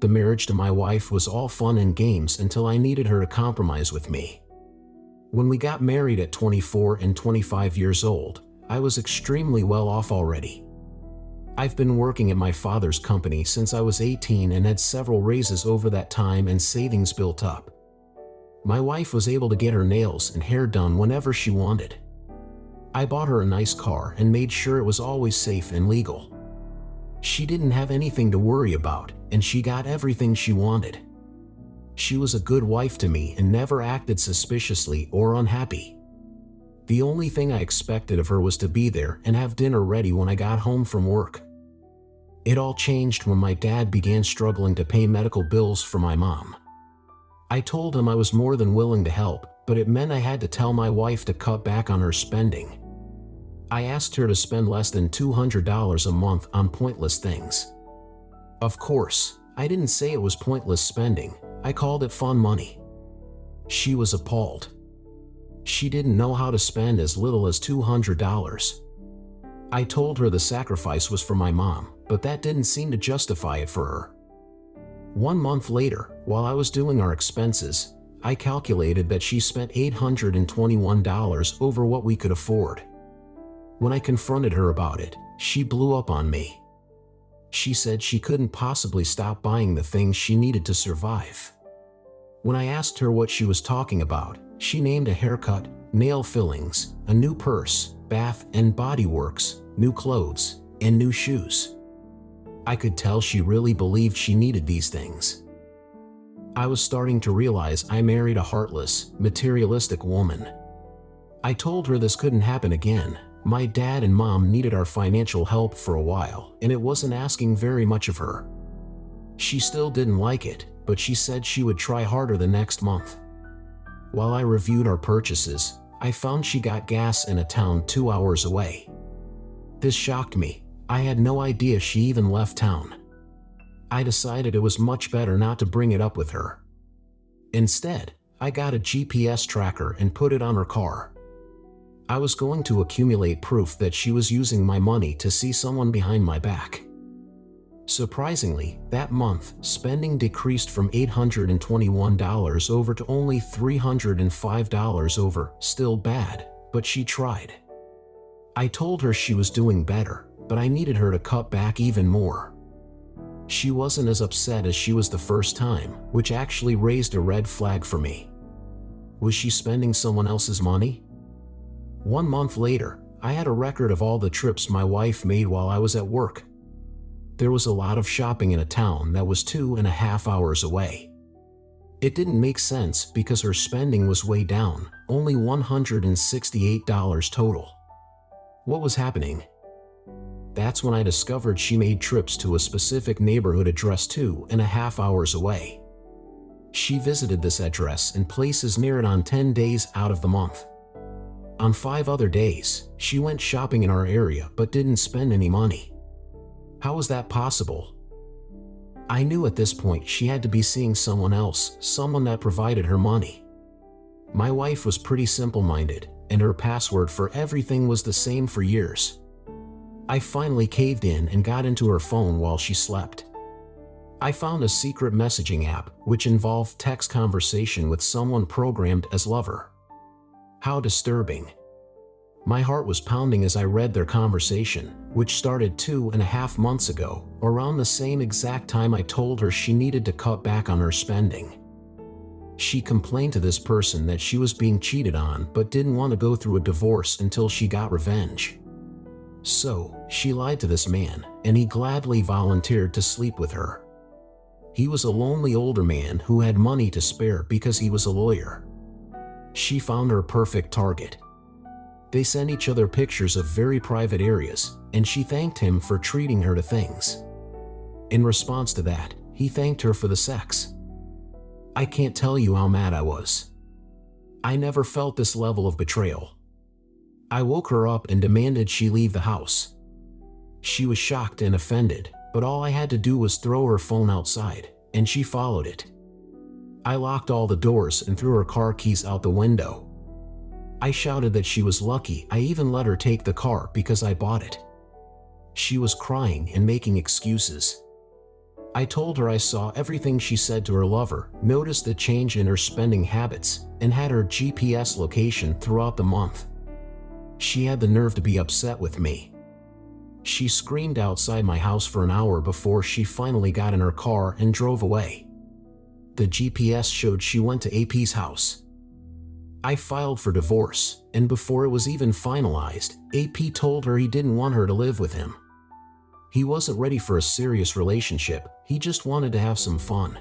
The marriage to my wife was all fun and games until I needed her to compromise with me. When we got married at 24 and 25 years old, I was extremely well off already. I've been working at my father's company since I was 18 and had several raises over that time and savings built up. My wife was able to get her nails and hair done whenever she wanted. I bought her a nice car and made sure it was always safe and legal. She didn't have anything to worry about, and she got everything she wanted. She was a good wife to me and never acted suspiciously or unhappy. The only thing I expected of her was to be there and have dinner ready when I got home from work. It all changed when my dad began struggling to pay medical bills for my mom. I told him I was more than willing to help, but it meant I had to tell my wife to cut back on her spending. I asked her to spend less than $200 a month on pointless things. Of course, I didn't say it was pointless spending, I called it fun money. She was appalled. She didn't know how to spend as little as $200. I told her the sacrifice was for my mom, but that didn't seem to justify it for her. 1 month later, while I was doing our expenses, I calculated that she spent $821 over what we could afford. When I confronted her about it, she blew up on me. She said she couldn't possibly stop buying the things she needed to survive. When I asked her what she was talking about, she named a haircut, nail fillings, a new purse, bath and body works, new clothes, and new shoes. I could tell she really believed she needed these things. I was starting to realize I married a heartless, materialistic woman. I told her this couldn't happen again. My dad and mom needed our financial help for a while, and it wasn't asking very much of her. She still didn't like it, but she said she would try harder the next month. While I reviewed our purchases, I found she got gas in a town 2 hours away. This shocked me. I had no idea she even left town. I decided it was much better not to bring it up with her. Instead, I got a GPS tracker and put it on her car. I was going to accumulate proof that she was using my money to see someone behind my back. Surprisingly, that month, spending decreased from $821 over to only $305 over. Still bad, but she tried. I told her she was doing better, but I needed her to cut back even more. She wasn't as upset as she was the first time, which actually raised a red flag for me. Was she spending someone else's money? 1 month later, I had a record of all the trips my wife made while I was at work. There was a lot of shopping in a town that was 2.5 hours away. It didn't make sense because her spending was way down, only $168 total. What was happening? That's when I discovered she made trips to a specific neighborhood address 2.5 hours away. She visited this address and places near it on 10 days out of the month. On 5 other days, she went shopping in our area but didn't spend any money. How was that possible? I knew at this point she had to be seeing someone else, someone that provided her money. My wife was pretty simple-minded, and her password for everything was the same for years. I finally caved in and got into her phone while she slept. I found a secret messaging app which involved text conversation with someone programmed as lover. How disturbing. My heart was pounding as I read their conversation, which started 2.5 months ago, around the same exact time I told her she needed to cut back on her spending. She complained to this person that she was being cheated on but didn't want to go through a divorce until she got revenge. So, she lied to this man, and he gladly volunteered to sleep with her. He was a lonely older man who had money to spare because he was a lawyer. She found her perfect target. They sent each other pictures of very private areas, and she thanked him for treating her to things. In response to that, he thanked her for the sex. I can't tell you how mad I was. I never felt this level of betrayal. I woke her up and demanded she leave the house. She was shocked and offended, but all I had to do was throw her phone outside, and she followed it. I locked all the doors and threw her car keys out the window. I shouted that she was lucky I even let her take the car because I bought it. She was crying and making excuses. I told her I saw everything she said to her lover, noticed the change in her spending habits, and had her GPS location throughout the month. She had the nerve to be upset with me. She screamed outside my house for an hour before she finally got in her car and drove away. The GPS showed she went to AP's house. I filed for divorce, and before it was even finalized, AP told her he didn't want her to live with him. He wasn't ready for a serious relationship, he just wanted to have some fun.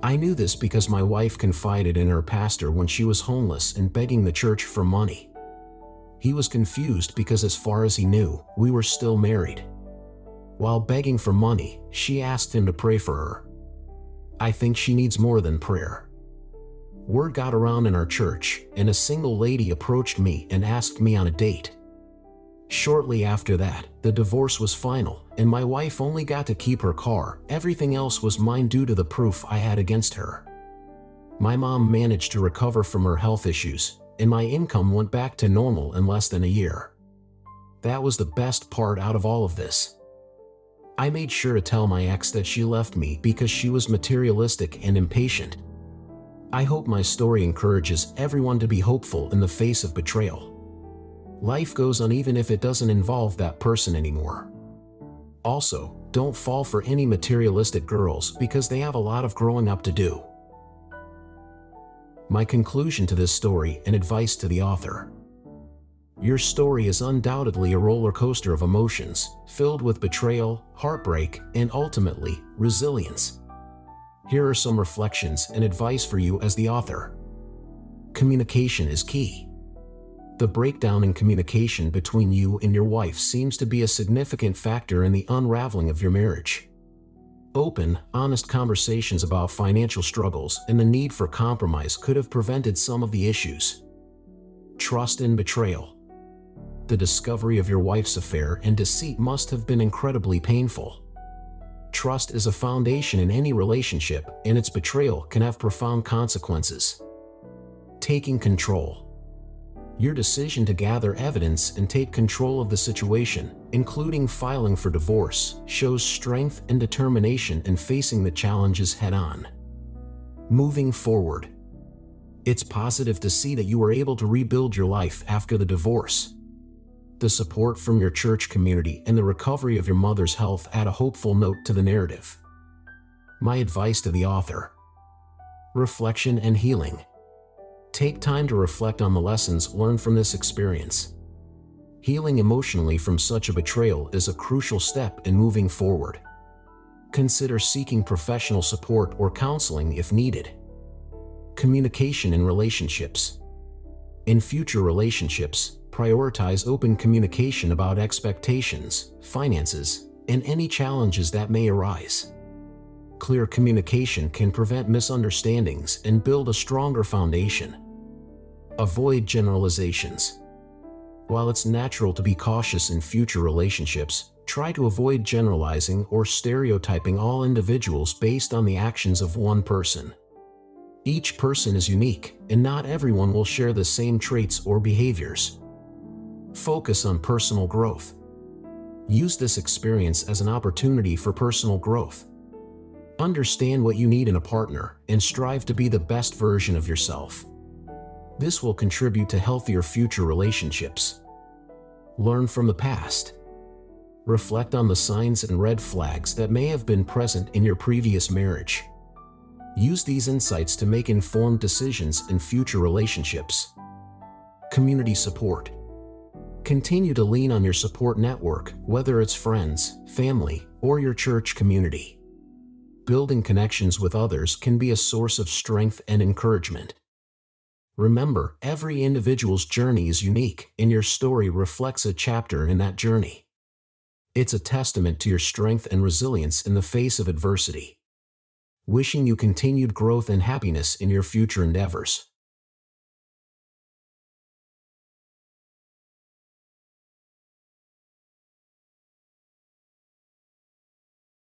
I knew this because my wife confided in her pastor when she was homeless and begging the church for money. He was confused because as far as he knew, we were still married. While begging for money, she asked him to pray for her. I think she needs more than prayer. Word got around in our church, and a single lady approached me and asked me on a date. Shortly after that, the divorce was final, and my wife only got to keep her car. Everything else was mine due to the proof I had against her. My mom managed to recover from her health issues, and my income went back to normal in less than a year. That was the best part out of all of this. I made sure to tell my ex that she left me because she was materialistic and impatient. I hope my story encourages everyone to be hopeful in the face of betrayal. Life goes on even if it doesn't involve that person anymore. Also, don't fall for any materialistic girls because they have a lot of growing up to do. My conclusion to this story and advice to the author. Your story is undoubtedly a roller coaster of emotions, filled with betrayal, heartbreak, and ultimately, resilience. Here are some reflections and advice for you as the author. Communication is key. The breakdown in communication between you and your wife seems to be a significant factor in the unraveling of your marriage. Open, honest conversations about financial struggles and the need for compromise could have prevented some of the issues. Trust and betrayal. The discovery of your wife's affair and deceit must have been incredibly painful. Trust is a foundation in any relationship, and its betrayal can have profound consequences. Taking control. Your decision to gather evidence and take control of the situation, including filing for divorce, shows strength and determination in facing the challenges head-on. Moving forward. It's positive to see that you were able to rebuild your life after the divorce. The support from your church community and the recovery of your mother's health add a hopeful note to the narrative. My advice to the author. Reflection and healing. Take time to reflect on the lessons learned from this experience. Healing emotionally from such a betrayal is a crucial step in moving forward. Consider seeking professional support or counseling if needed. Communication in relationships. In future relationships, prioritize open communication about expectations, finances, and any challenges that may arise. Clear communication can prevent misunderstandings and build a stronger foundation. Avoid generalizations. While it's natural to be cautious in future relationships, try to avoid generalizing or stereotyping all individuals based on the actions of one person. Each person is unique, and not everyone will share the same traits or behaviors. Focus on personal growth. Use this experience as an opportunity for personal growth. Understand what you need in a partner and strive to be the best version of yourself. This will contribute to healthier future relationships. Learn from the past. Reflect on the signs and red flags that may have been present in your previous marriage. Use these insights to make informed decisions in future relationships. Community support. Continue to lean on your support network, whether it's friends, family, or your church community. Building connections with others can be a source of strength and encouragement. Remember, every individual's journey is unique, and your story reflects a chapter in that journey. It's a testament to your strength and resilience in the face of adversity. Wishing you continued growth and happiness in your future endeavors.